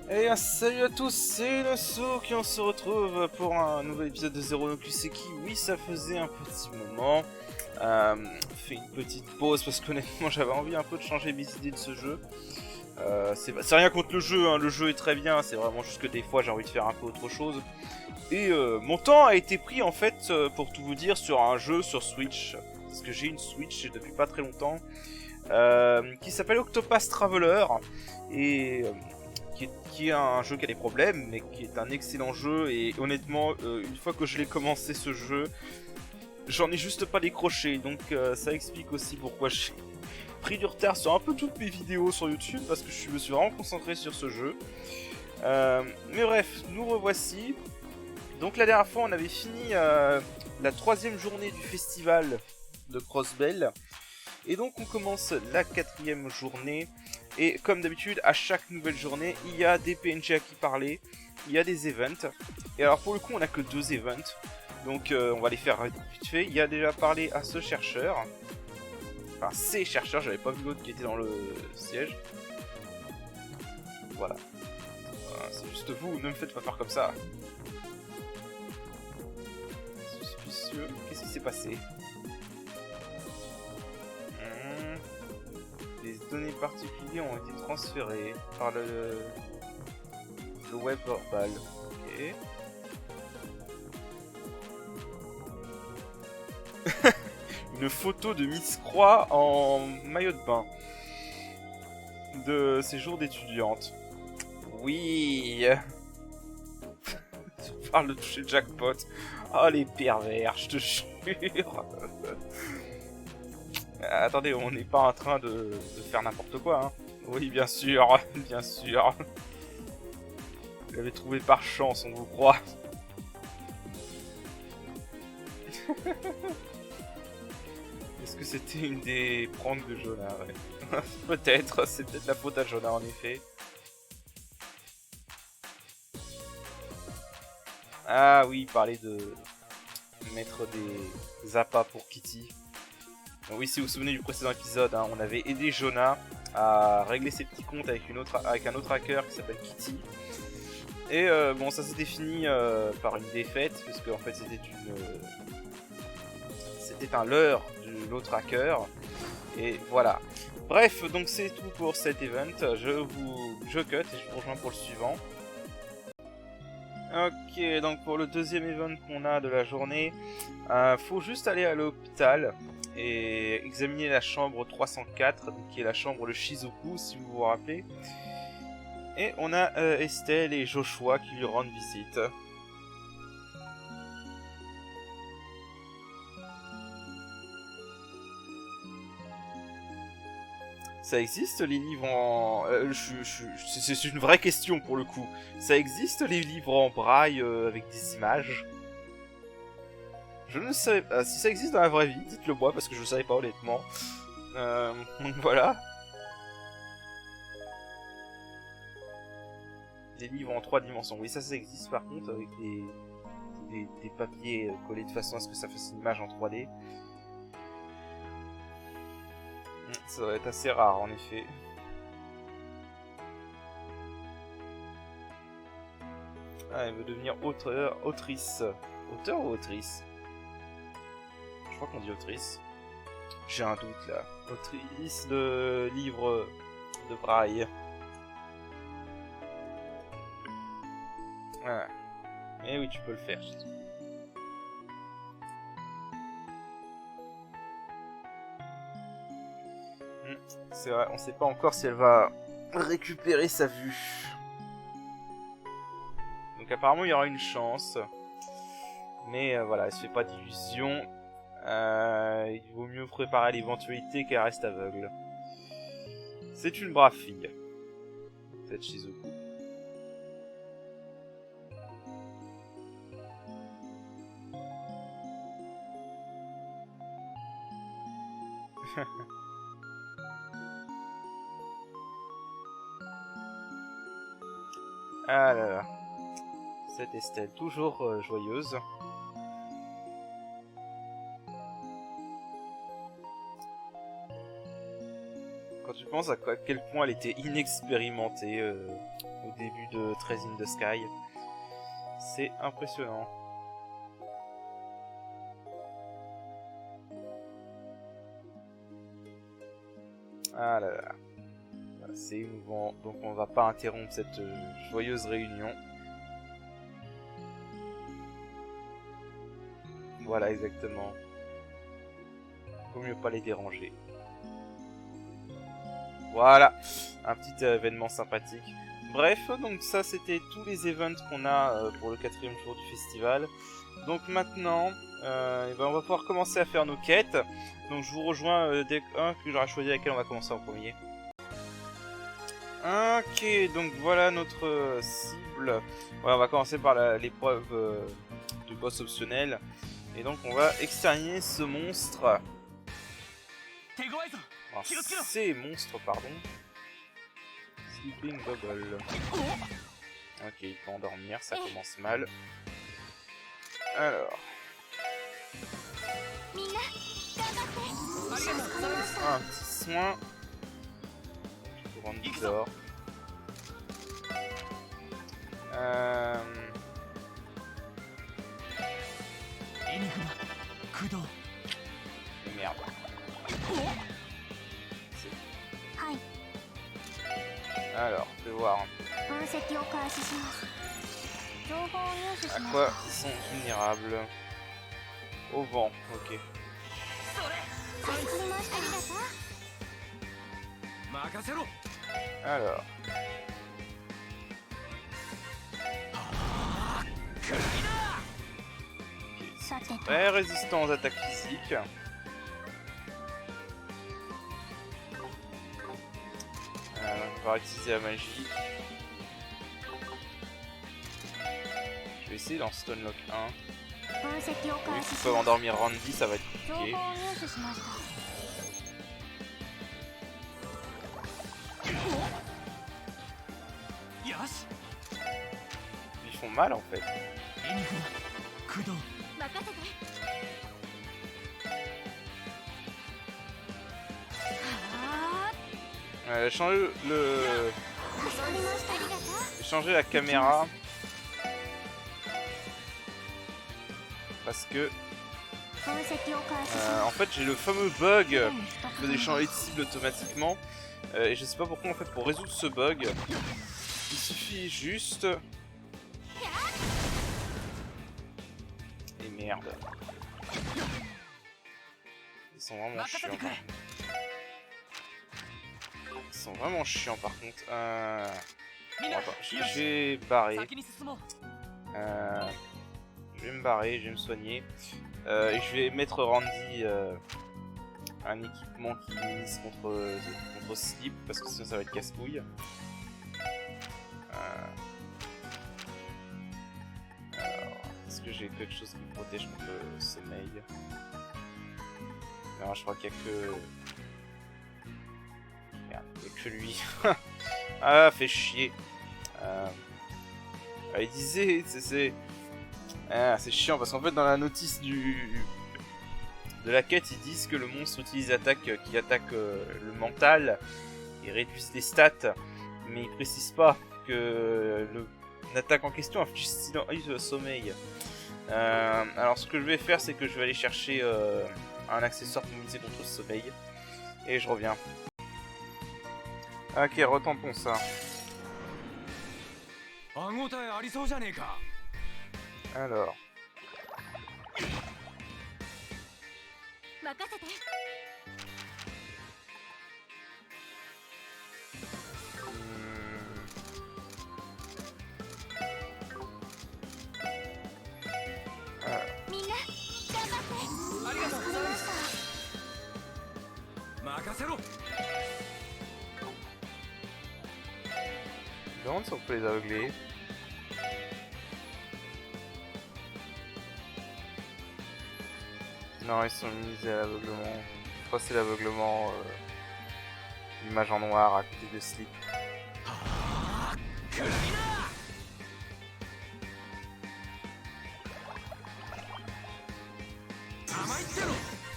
Et salut à tous, c'est Nosso qui on se retrouve pour un nouvel épisode de Zero no Kuseki. Oui, ça faisait un petit moment. Fait une petite pause parce qu'honnêtement j'avais envie un peu de changer mes idées de ce jeu. C'est rien contre le jeu, hein. Le jeu est très bien, c'est vraiment juste que des fois j'ai envie de faire un peu autre chose. Et mon temps a été pris en fait, pour tout vous dire, sur un jeu sur Switch. Parce que j'ai une Switch depuis pas très longtemps. Qui s'appelle Octopath Traveler. Et... qui est un jeu qui a des problèmes, mais qui est un excellent jeu. Et honnêtement, une fois que je l'ai commencé ce jeu, j'en ai juste pas décroché. Donc ça explique aussi pourquoi j'ai pris du retard sur un peu toutes mes vidéos sur YouTube, parce que je me suis vraiment concentré sur ce jeu. Mais bref, nous revoici. Donc la dernière fois, on avait fini la 3e journée du festival de Crossbell. Et donc on commence la 4e journée. Et comme d'habitude, à chaque nouvelle journée, il y a des PNJ à qui parler, il y a des events. Et alors pour le coup, on n'a que 2 events, donc on va les faire vite fait. Il y a déjà parlé à ce chercheur, enfin ces chercheurs, j'avais pas vu l'autre qui était dans le siège. Voilà. C'est juste vous, ne me faites pas faire comme ça. Suspicieux, qu'est-ce qui s'est passé? Les données particulières ont été transférées par le web verbal. Ok. Une photo de Miss Croix en maillot de bain de ses jours d'étudiante. Oui. Je parle de toucher le jackpot. Oh les pervers, je te jure. Attendez, on n'est pas en train de faire n'importe quoi, hein. Oui, bien sûr, bien sûr. Vous l'avez trouvé par chance, on vous croit. Est-ce que c'était une des pranks de Jonah? Ouais. Peut-être, c'est peut-être la faute à Jonah en effet. Ah oui, parler de mettre des appâts pour Kitty. Donc oui, si vous vous souvenez du précédent épisode, hein, on avait aidé Jonah à régler ses petits comptes avec un autre hacker qui s'appelle Kitty. Et bon, ça s'était fini par une défaite, parce qu'en fait c'était un leurre de l'autre hacker. Et voilà. Bref, donc c'est tout pour cet event. Je cut et je vous rejoins pour le suivant. Ok, donc pour le deuxième event qu'on a de la journée, faut juste aller à l'hôpital et examiner la chambre 304, donc qui est la chambre de Shizuku, si vous vous rappelez. Et on a Estelle et Joshua qui lui rendent visite. Ça existe les livres en... c'est une vraie question pour le coup. Ça existe les livres en braille avec des images? Je ne sais pas. Si ça existe dans la vraie vie, dites-le moi parce que je ne savais pas honnêtement. Donc voilà. Des livres en 3 dimensions. Oui, ça existe par contre avec des papiers collés de façon à ce que ça fasse une image en 3D. Ça doit être assez rare en effet. Ah, elle veut devenir autrice. Auteur ou autrice? Je crois qu'on dit autrice. J'ai un doute là. Autrice de livres de braille. Ah. Eh oui, tu peux le faire. C'est vrai, on sait pas encore si elle va récupérer sa vue. Donc apparemment il y aura une chance. Mais voilà, elle se fait pas d'illusions. Il vaut mieux préparer l'éventualité qu'elle reste aveugle. C'est une brave fille, cette Shizuku. Ah là là. Cette Estelle, toujours joyeuse. Quand tu penses à quel point elle était inexpérimentée au début de 13 in the Sky. C'est impressionnant. Ah là là. C'est émouvant, donc on va pas interrompre cette joyeuse réunion. Voilà, exactement. Faut mieux pas les déranger. Voilà, un petit événement sympathique. Bref, donc ça c'était tous les events qu'on a pour le 4e jour du festival. Donc maintenant, on va pouvoir commencer à faire nos quêtes. Donc je vous rejoins dès que j'aurai choisi laquelle on va commencer en premier. Ok, donc voilà notre cible. Ouais, on va commencer par l'épreuve de boss optionnel. Et donc on va exterminer ce monstre. Enfin, ces monstres, pardon. Sleeping Bubble. Ok, il peut endormir, ça commence mal. Alors. Un petit soin. Randy dort. Merde. Alors, je vais voir. À quoi ils sont vulnérables? Au vent, ok. Alors. Okay. Très résistant aux attaques physiques. On va utiliser la magie. Je vais essayer dans Stonelock 1. Vu qu'ils peuvent endormir Randy, ça va être compliqué. Ils font mal en fait. Changer la caméra parce que en fait j'ai le fameux bug qui faisait changer de cible automatiquement et je sais pas pourquoi en fait pour résoudre ce bug il suffit juste et merde ils sont vraiment chiants. Ils sont vraiment chiants par contre. Bon, attends, je vais barrer. Je vais me barrer, je vais me soigner. Et je vais mettre Randy un équipement qui mise contre Sleep, parce que sinon ça va être casse-couille. Alors, est-ce que j'ai quelque chose qui me protège contre le sommeil? Non, je crois qu'il y a que... Il n'y a que lui. Ah, fait chier. Il disait, c'est chiant parce qu'en fait dans la notice de la quête ils disent que le monstre utilise attaque qui attaque le mental et réduisent les stats, mais ils précisent pas que l'attaque en question inflige sommeil. Alors ce que je vais faire c'est que je vais aller chercher un accessoire pour miser contre le sommeil et je reviens. Ok, retentons ça. Alors. Je me demande si on peut les aveugler. Non, ils sont mis à l'aveuglement. Je crois que c'est l'aveuglement l'image en noir à côté de Sleep.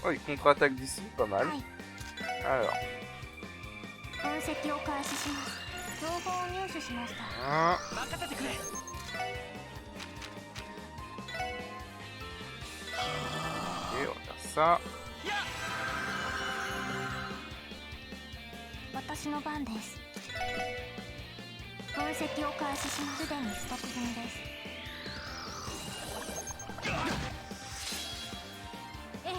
Oh, il contre-attaque d'ici, pas mal. Alors. Hein. Ok, on va faire ça. 私の番です。分析を開始します。すでにストック済みです。ええ。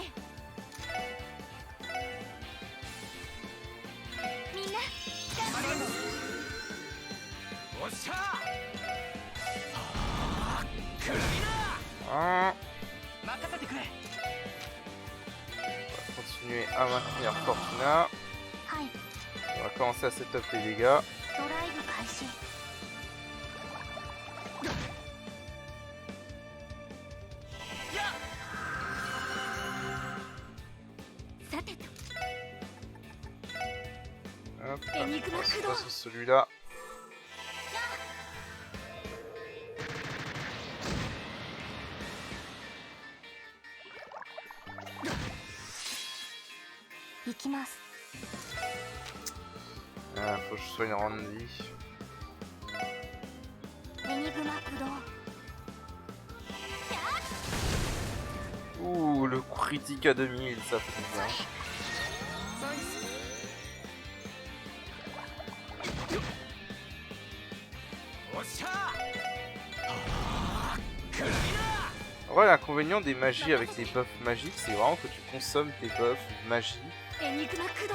みんな、頑張れ。おっしゃー。クリナー。任せてくれ。On va continuer à maintenir Fortuna. On va commencer à setup les dégâts. Hop, on se passe sur celui-là. Faut que je soigne Randy. Ouh, le critique à 2000, ça fait du bien. En vrai, l'inconvénient des magies avec les buffs magiques, c'est vraiment que tu consommes tes buffs magie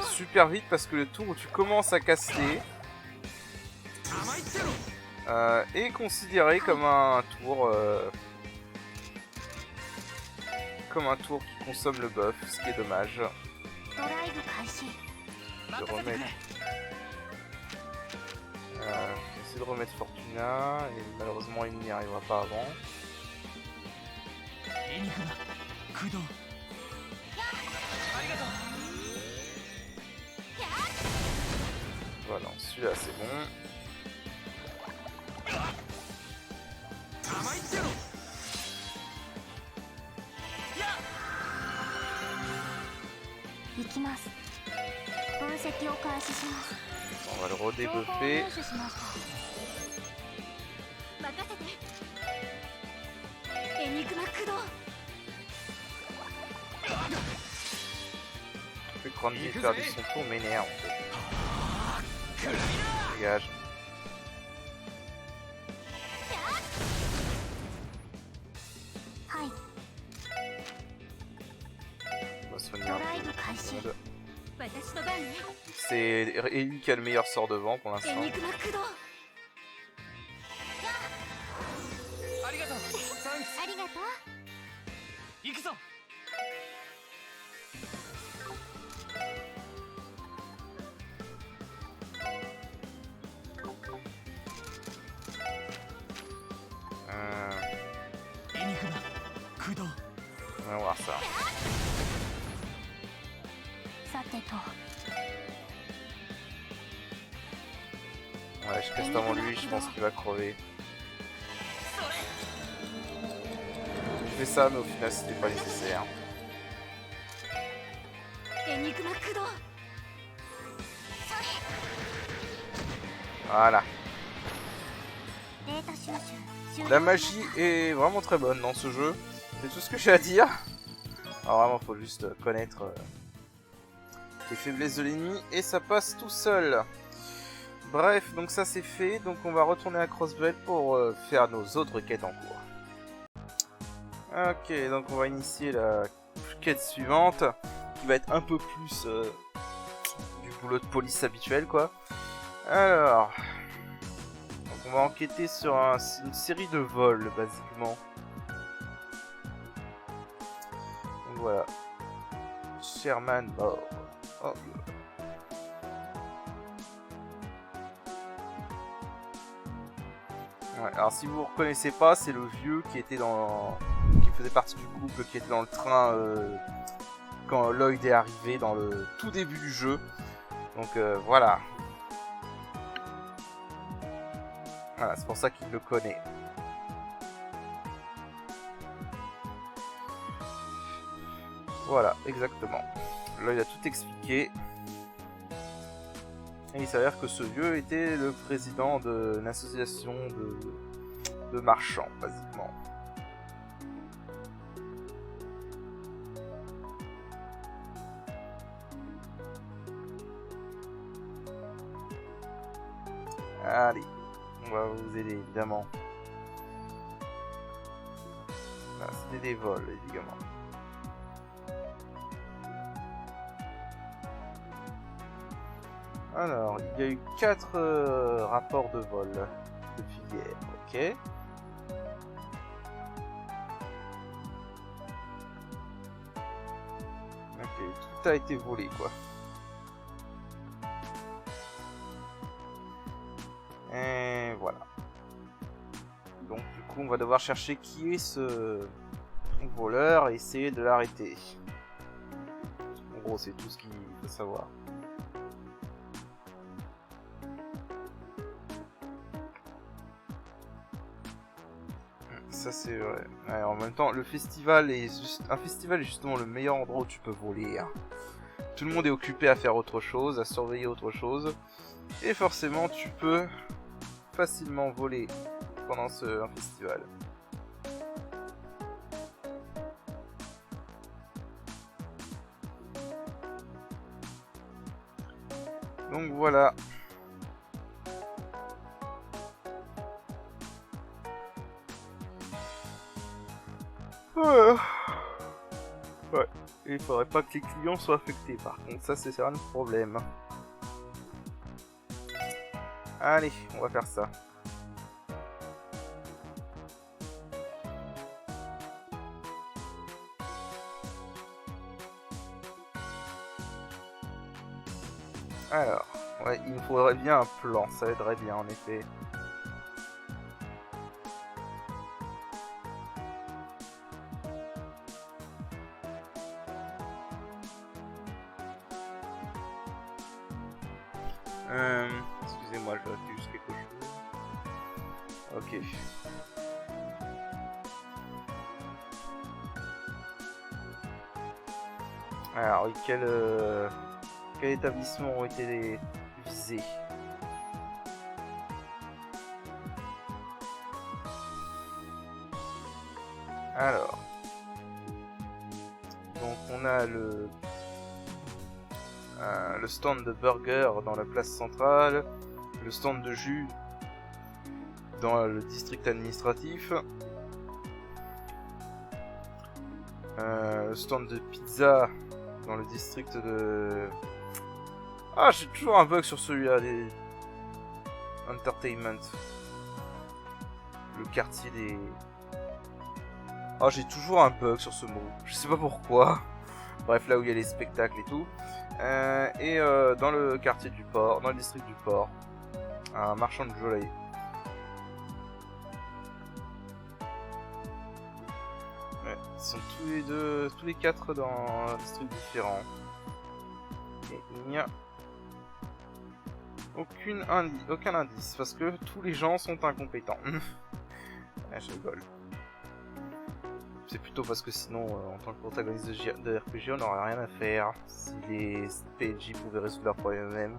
super vite parce que le tour où tu commences à caster est considéré comme un tour qui consomme le buff, ce qui est dommage. Je vais remettre essayer de remettre Fortuna et malheureusement il n'y arrivera pas avant. Voilà, celui-là c'est bon. On va le redébuffer. Le fait que Randy ait perdu son tour m'énerve en fait. Dégage. On va soigner un peu. C'est Ellie qui a le meilleur sort de vent pour l'instant. On va voir ça. Ouais, je reste avant lui, je pense qu'il va crever. Je fais ça, mais au final, c'était pas nécessaire. Voilà. La magie est vraiment très bonne dans ce jeu. C'est tout ce que j'ai à dire. Alors vraiment, faut juste connaître les faiblesses de l'ennemi et ça passe tout seul. Bref, donc ça c'est fait. Donc on va retourner à Crossbell pour faire nos autres quêtes en cours. Ok, donc on va initier la quête suivante qui va être un peu plus du boulot de police habituel quoi. Alors, donc on va enquêter sur une série de vols basiquement. Donc voilà, Sherman mort. Oh. Ouais, alors si vous reconnaissez pas, c'est le vieux qui était qui faisait partie du groupe qui était dans le train quand Lloyd est arrivé dans le tout début du jeu. Donc voilà. Voilà, c'est pour ça qu'il le connaît. Voilà, exactement. Lloyd a tout expliqué. Et il s'avère que ce vieux était le président d'une association de marchands, basiquement. Allez, on va vous aider, évidemment. Ah, c'était des vols, évidemment. Alors, il y a eu 4 rapports de vol depuis hier, ok. Ok, tout a été volé, quoi. Et voilà. Donc du coup on va devoir chercher qui est ce voleur et essayer de l'arrêter. En gros c'est tout ce qu'il faut savoir. Ça c'est vrai. Ouais, en même temps le festival est un festival est justement le meilleur endroit où tu peux voler. Hein. Tout le monde est occupé à faire autre chose, à surveiller autre chose. Et forcément tu peux facilement voler pendant un festival. Donc voilà. Ouais. Et il faudrait pas que les clients soient affectés par contre, ça c'est un problème. Allez, on va faire ça. Alors, ouais, il me faudrait bien un plan, ça aiderait bien en effet. Excusez-moi, je vérifie juste quelque chose. Ok. Alors, quel établissement ont été visés? Alors, donc on a le stand de burger dans la place centrale, le stand de jus dans le district administratif, le stand de pizza dans le district de... Ah, j'ai toujours un bug sur celui-là, des... Entertainment. Le quartier des... Ah, j'ai toujours un bug sur ce mot, je sais pas pourquoi. Bref, là où il y a les spectacles et tout. Et dans le quartier du port, dans le district du port, un marchand de volailles. Ouais, ils sont tous les 4 dans un district différent. Et il n'y a aucun indice, parce que tous les gens sont incompétents. Ouais, je rigole. C'est plutôt parce que sinon, en tant que protagoniste de RPG, on n'aurait rien à faire si les PNJ pouvaient résoudre leurs problèmes eux-mêmes.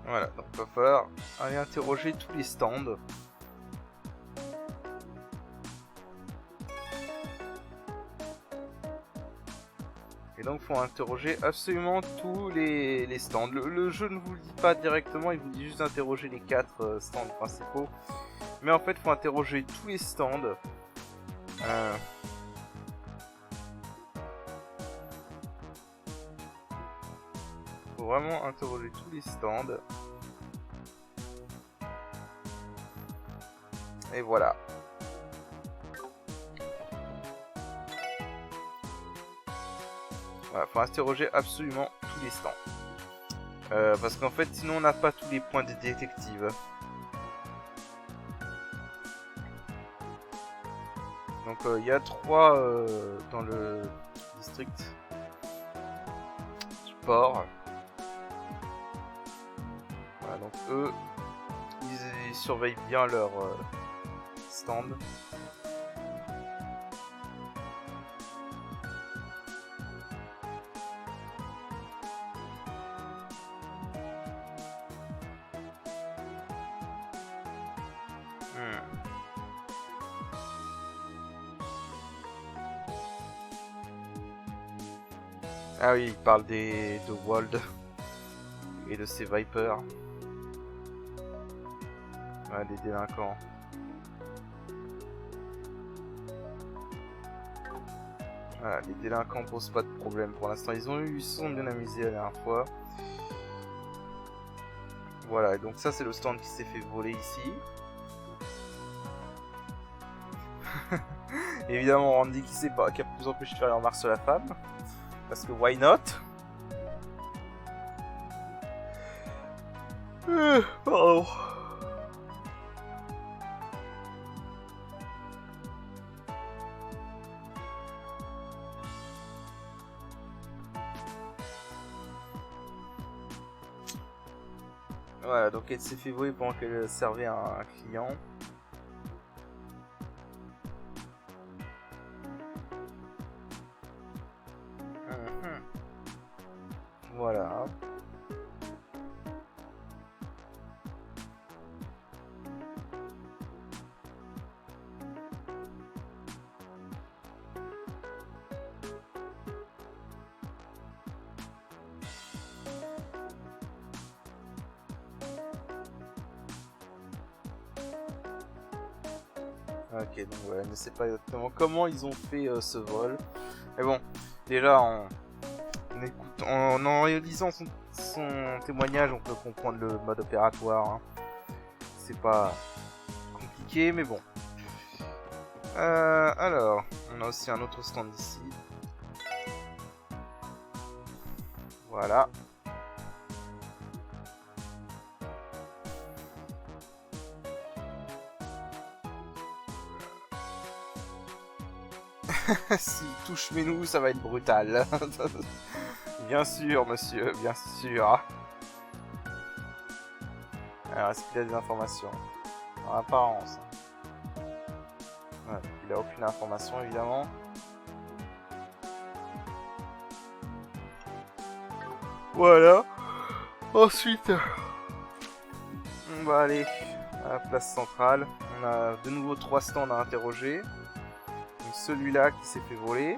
Voilà, donc il va falloir aller interroger tous les stands. Et donc, il faut interroger absolument tous les stands. Le jeu ne vous le dit pas directement, il vous dit juste d'interroger les 4 stands principaux. Mais en fait, il faut interroger tous les stands. Faut vraiment interroger tous les stands. Et voilà. Voilà, faut interroger absolument tous les stands. Parce qu'en fait, sinon on n'a pas tous les points de détective. Donc il y a 3 dans le district du port. Voilà, donc eux, ils surveillent bien stand. Ah oui, il parle de Wald et de ses Vipers. Ouais, des délinquants. Voilà, les délinquants posent pas de problème pour l'instant. Ils se sont bien amusés la dernière fois. Voilà, donc ça c'est le stand qui s'est fait voler ici. Évidemment Randy qui sait pas, qui a plus empêché de faire les remarques sur la femme. Parce que why not? Pardon. Voilà, donc elle s'est fait voler pendant qu'elle servait un client. Voilà. Ok, donc voilà, je ne sais pas exactement comment ils ont fait ce vol. Mais bon, déjà en réalisant son témoignage, on peut comprendre le mode opératoire. Hein. C'est pas compliqué, mais bon. Alors, on a aussi un autre stand ici. Voilà. S'il touche Menou, ça va être brutal. Bien sûr, monsieur, bien sûr. Alors, est-ce qu'il a des informations? En apparence. Ouais, il a aucune information, évidemment. Voilà. Ensuite, on va aller à la place centrale. On a de nouveau 3 stands à interroger. Celui-là qui s'est fait voler.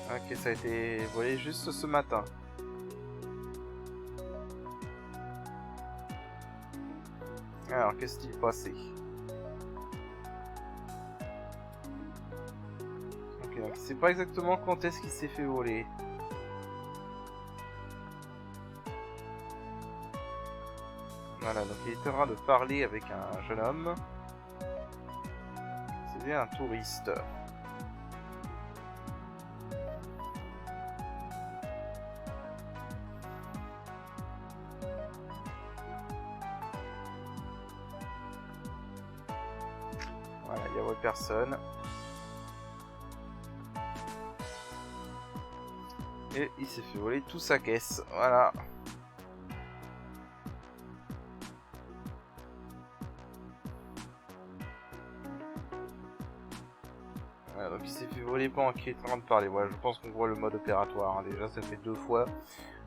Ok, ça a été volé juste ce matin. Alors, qu'est-ce qui s'est passé? Ok, donc il sait pas exactement quand est-ce qu'il s'est fait voler. Voilà, donc il est en train de parler avec un jeune homme. C'est bien un touriste. Voilà, il n'y a personne. Et il s'est fait voler toute sa caisse. Voilà. Voilà, donc il s'est fait voler pendant qu'il est en train de parler. Voilà, je pense qu'on voit le mode opératoire. Hein. Déjà, ça fait 2 fois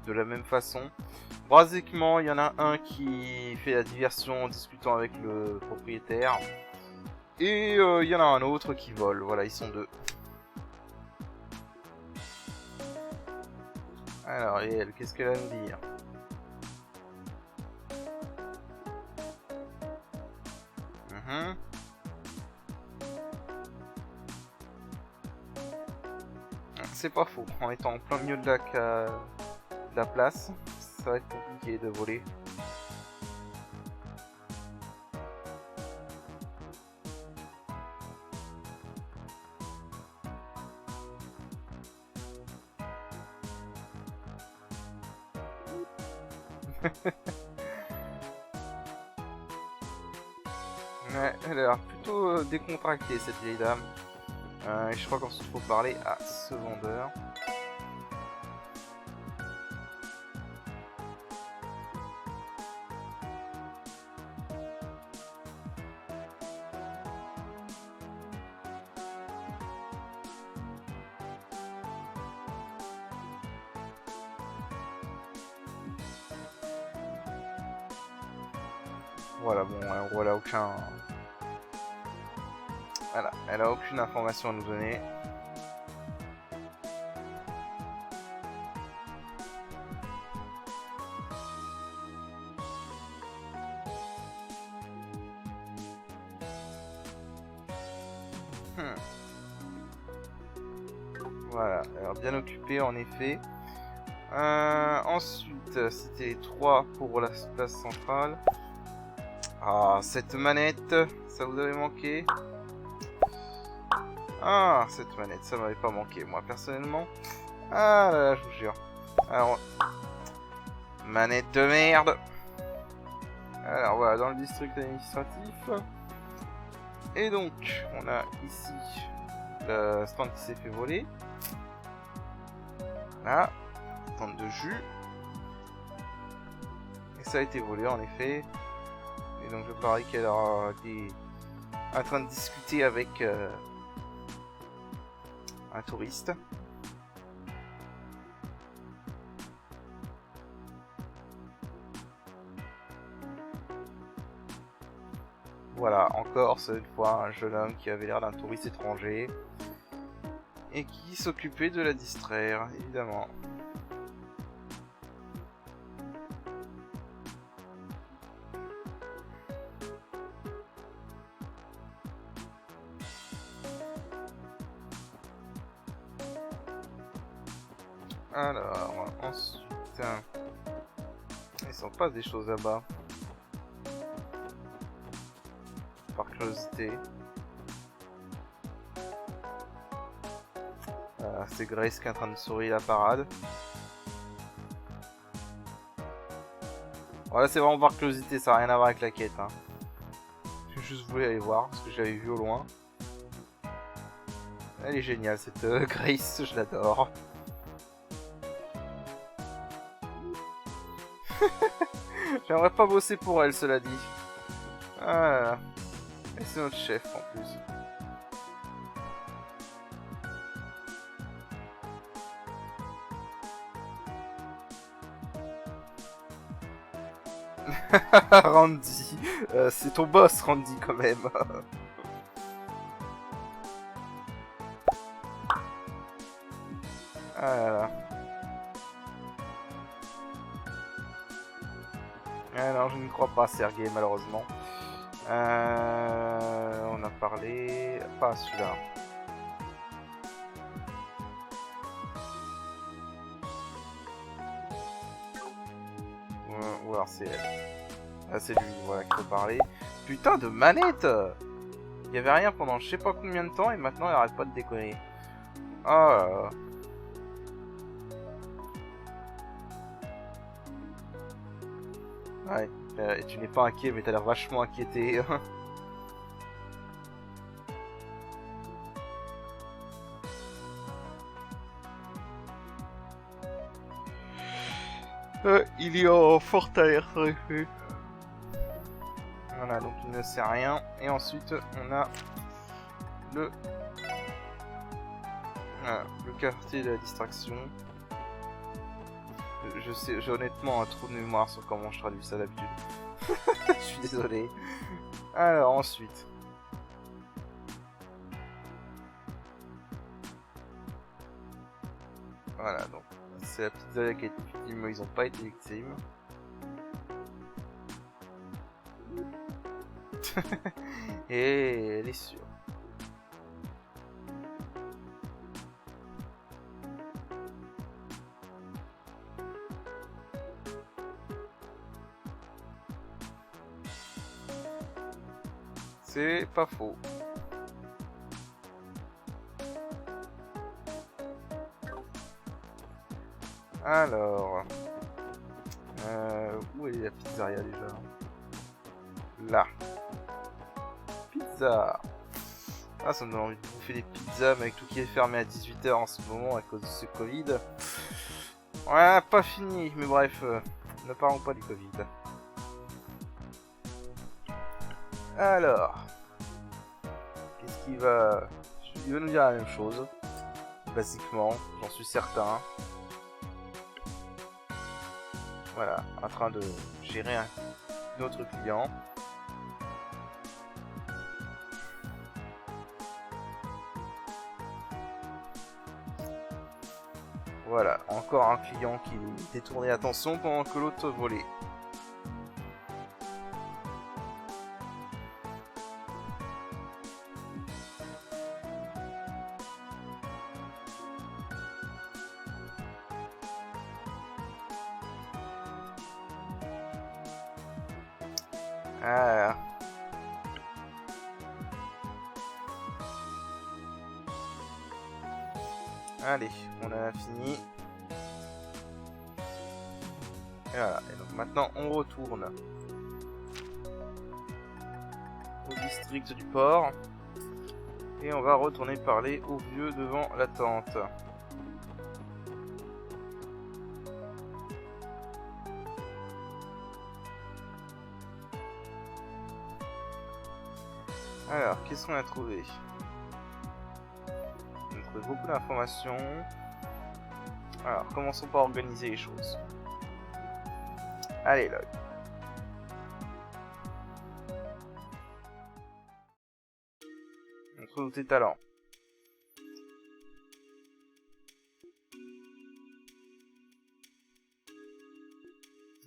de la même façon. Basiquement, il y en a un qui fait la diversion en discutant avec le propriétaire. Et il y en a un autre qui vole. Voilà, ils sont 2. Alors, et elle, qu'est-ce qu'elle a à nous dire? C'est pas faux, en étant en plein milieu de la place, ça va être compliqué de voler. Ouais, elle a l'air plutôt plutôt décontractée cette vieille dame. Et je crois qu'ensuite il faut parler à ce vendeur. Voilà, bon, elle a aucun... Voilà, elle a aucune information à nous donner. Voilà, alors bien occupé en effet. Ensuite, c'était 3 pour la place centrale. Ah, cette manette, ça vous avait manqué? Ah, cette manette, ça m'avait pas manqué, moi, personnellement. Ah là là, je vous jure. Alors, manette de merde. Alors, voilà, dans le district administratif. Et donc, on a ici le stand qui s'est fait voler. Là, stand de jus. Et ça a été volé, en effet. Et donc, je parie qu'elle a été en train de discuter avec... un touriste. Voilà, encore cette fois un jeune homme qui avait l'air d'un touriste étranger et qui s'occupait de la distraire, évidemment. Alors, ensuite, il s'en passe des choses là-bas. Par curiosité. C'est Grace qui est en train de sourire la parade. Voilà, c'est vraiment par curiosité, ça n'a rien à voir avec la quête. Hein. Je juste voulu aller voir, parce que j'avais vu au loin. Elle est géniale cette Grace, je l'adore. J'aimerais pas bosser pour elle, cela dit. Ah là là. Et c'est notre chef en plus. Randy. C'est ton boss, Randy, quand même. Ah là là. Ah non, je ne crois pas, Sergei, malheureusement. On a parlé... Pas celui-là. Ou alors c'est elle. Ah, c'est lui, voilà, qui peut parler. Putain de manette! Il y avait rien pendant je sais pas combien de temps et maintenant elle arrête pas de déconner. Oh là là. Ouais, et tu n'es pas inquiet, mais t'as l'air vachement inquiété. Il est en forte alerte, en effet. Voilà, donc il ne sait rien. Et ensuite, on a le quartier de la distraction. J'ai honnêtement un trou de mémoire sur comment je traduis ça d'habitude. Je suis désolé. Alors ensuite. Voilà, donc c'est la petite Zalia qui a été victime, mais ils n'ont pas été victimes. Et elle est sûre. C'est pas faux. Alors, où est la pizzeria déjà? Là. pizza. Ah, ça me donne envie de bouffer des pizzas, mais avec tout qui est fermé à 18 h en ce moment à cause de ce Covid. Ouais, pas fini, mais bref, ne parlons pas du Covid. Alors, qu'est-ce qu'il va... Il va nous dire la même chose, basiquement, j'en suis certain. Voilà, en train de gérer un autre client. Voilà, encore un client qui détournait l'attention pendant que l'autre volait. Ah. Allez, on a fini. Et voilà, et donc maintenant on retourne au district du port. Et on va retourner parler au vieux devant la tente. Alors, qu'est-ce qu'on a trouvé? On a trouvé beaucoup d'informations. Alors, commençons par organiser les choses. Allez, log. On trouve tes talents.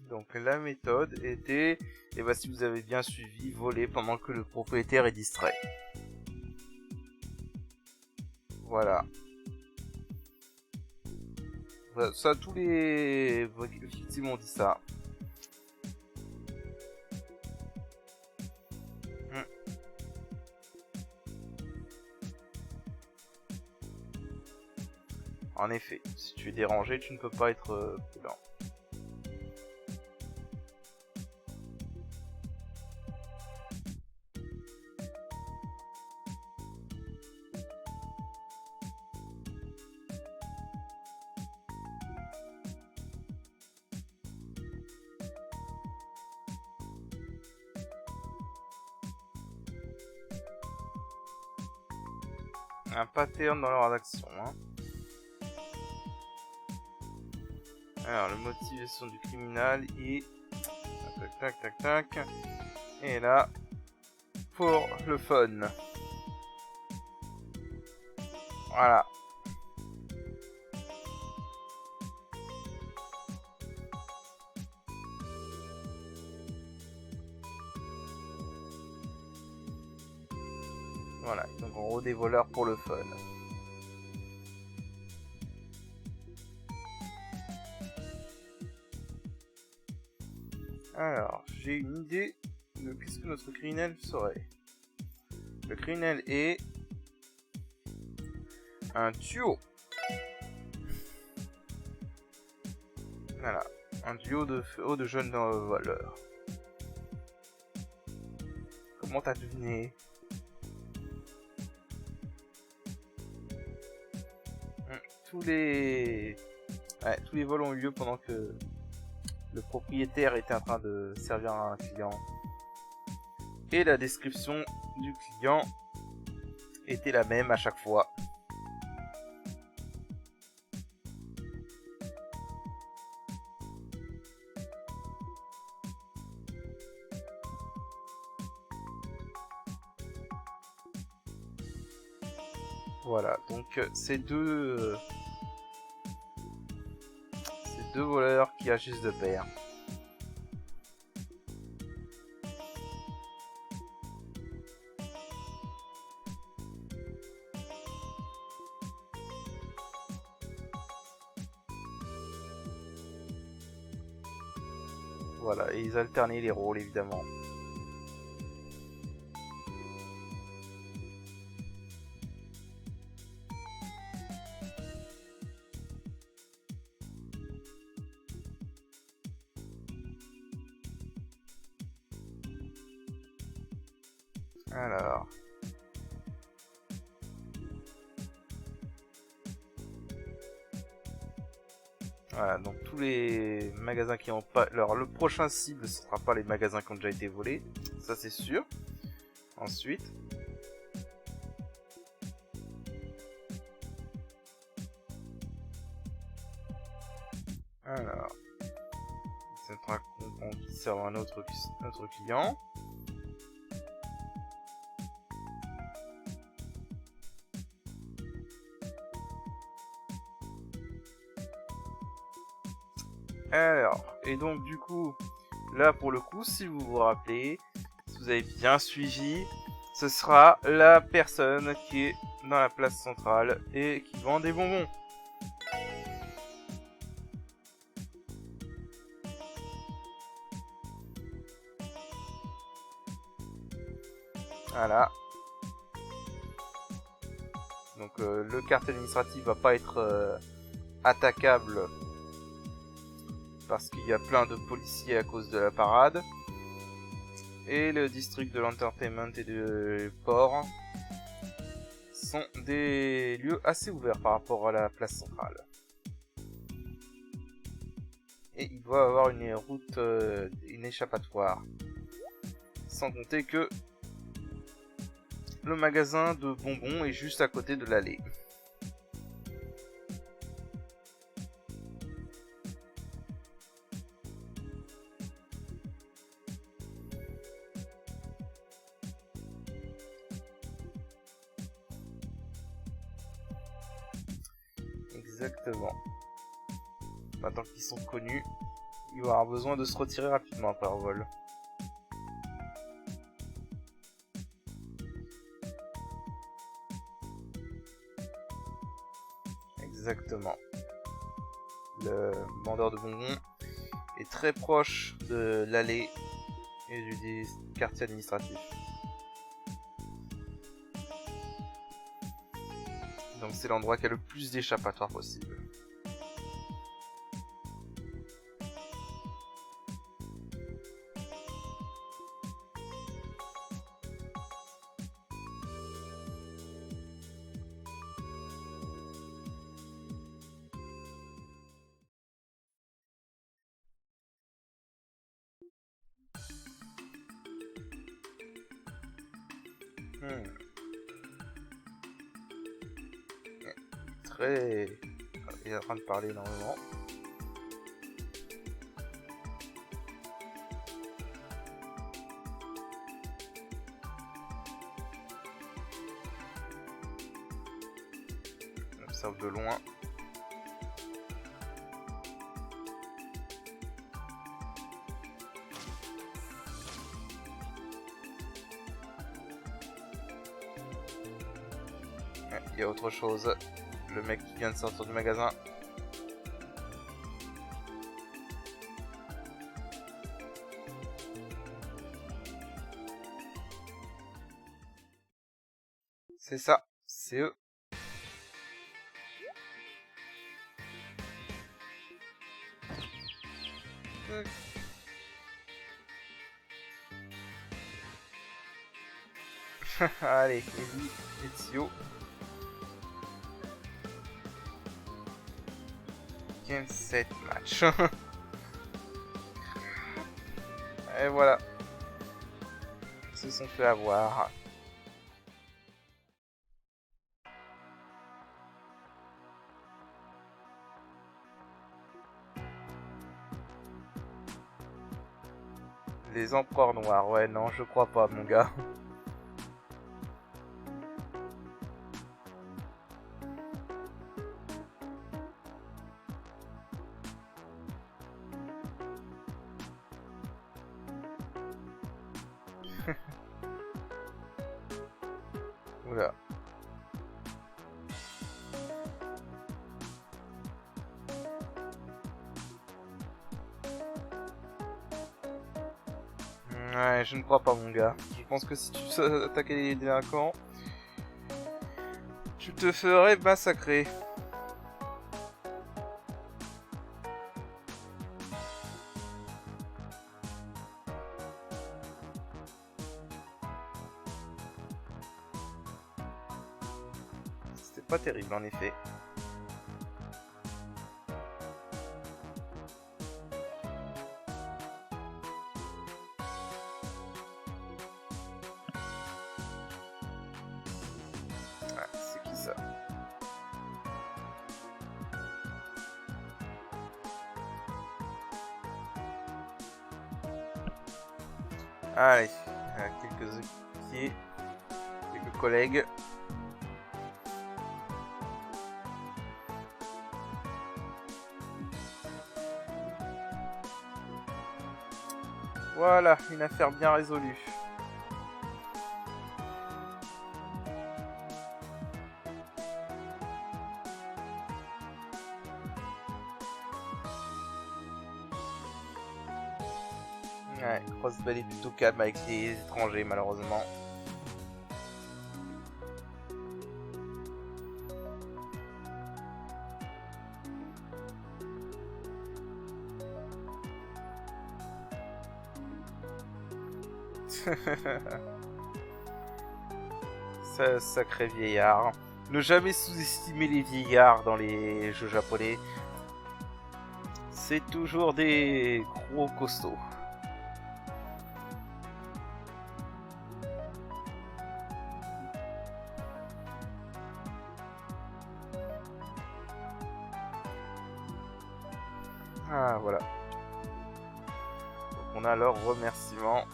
Donc la méthode était, et bah si vous avez bien suivi, voler pendant que le propriétaire est distrait. Voilà. Ça tous les victimes ont dit ça. En effet, si tu es dérangé, tu ne peux pas être prudent. Un pattern dans leur action. Hein. Alors, la motivation du criminel est... Tac, tac, tac, tac. Et là, pour le fun. Voilà. Voilà, donc en gros des voleurs pour le fun. Alors, j'ai une idée de qu'est-ce que notre criminel serait. Le criminel est un duo. Voilà, un duo de jeunes voleurs. Comment t'as deviné? Tous les vols ont eu lieu pendant que le propriétaire était en train de servir un client. Et la description du client était la même à chaque fois. Voilà, donc ces deux voleurs qui agissent de pair. Voilà, et ils alternaient les rôles évidemment. Alors. Voilà, donc tous les magasins qui ont pas... Alors le prochain cible, ce sera pas les magasins qui ont déjà été volés, ça c'est sûr. Ensuite... Alors... C'est un compte qui sert à un autre client. Alors, et donc du coup, là pour le coup, si vous vous rappelez, si vous avez bien suivi, ce sera la personne qui est dans la place centrale et qui vend des bonbons. Voilà. Donc le cartel administratif va pas être attaquable parce qu'il y a plein de policiers à cause de la parade. Et le district de l'entertainment et de port sont des lieux assez ouverts par rapport à la place centrale. Et il doit avoir une route, une échappatoire. Sans compter que le magasin de bonbons est juste à côté de l'allée. Exactement. Maintenant qu'ils sont connus, il va avoir besoin de se retirer rapidement après leur vol. Exactement. Le vendeur de bonbons est très proche de l'allée et du quartier administratif. Donc c'est l'endroit qui a le plus d'échappatoires possible. Il est en train de parler énormément. On observe de loin. Il y a autre chose. Le mec qui vient de sortir du magasin. C'est ça, c'est eux. Allez, Ellie, Ezio. Game set match. Et voilà. Ils se sont fait avoir. Les empereurs noirs, ouais, non, je crois pas, mon gars. Oula. Ouais, je ne crois pas, mon gars. Je pense que si tu attaquais les délinquants, tu te ferais massacrer. pas terrible en effet. Ah, c'est qui ça? Allez, quelques équipiers, quelques collègues. Voilà, une affaire bien résolue. Ouais, Crossbell est plutôt calme avec les étrangers malheureusement. Sacré vieillard. Ne jamais sous-estimer les vieillards dans les jeux japonais. C'est toujours des gros costauds. Ah voilà. Donc on a leur remerciement.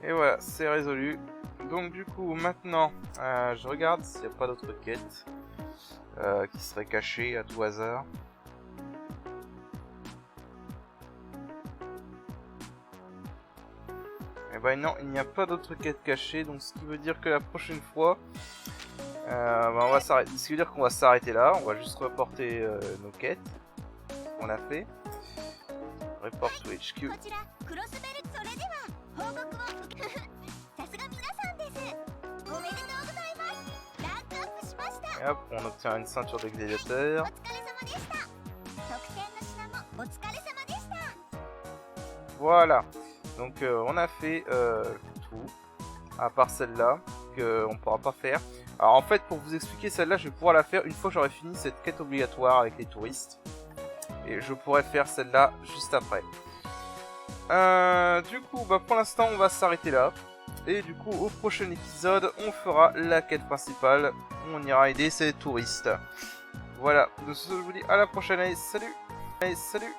Et voilà, c'est résolu. Donc du coup, maintenant, je regarde s'il n'y a pas d'autres quêtes qui seraient cachées à tout hasard. Et ben non, il n'y a pas d'autres quêtes cachées, donc ce qui veut dire que la prochaine fois, on va s'arrêter. Ce qui veut dire qu'on va s'arrêter là. On va juste reporter nos quêtes qu'on a fait. Report to HQ. Et hop, on obtient une ceinture de gladiateur. Voilà. Donc on a fait tout, à part celle-là, qu'on ne pourra pas faire. Alors en fait, pour vous expliquer, celle-là, je vais pouvoir la faire une fois que j'aurai fini cette quête obligatoire avec les touristes. Et je pourrai faire celle-là juste après. Du coup, bah, pour l'instant, on va s'arrêter là. Et du coup, au prochain épisode, on fera la quête principale. On ira aider ces touristes. Voilà, de ce, je vous dis à la prochaine. Allez, salut! Allez, salut!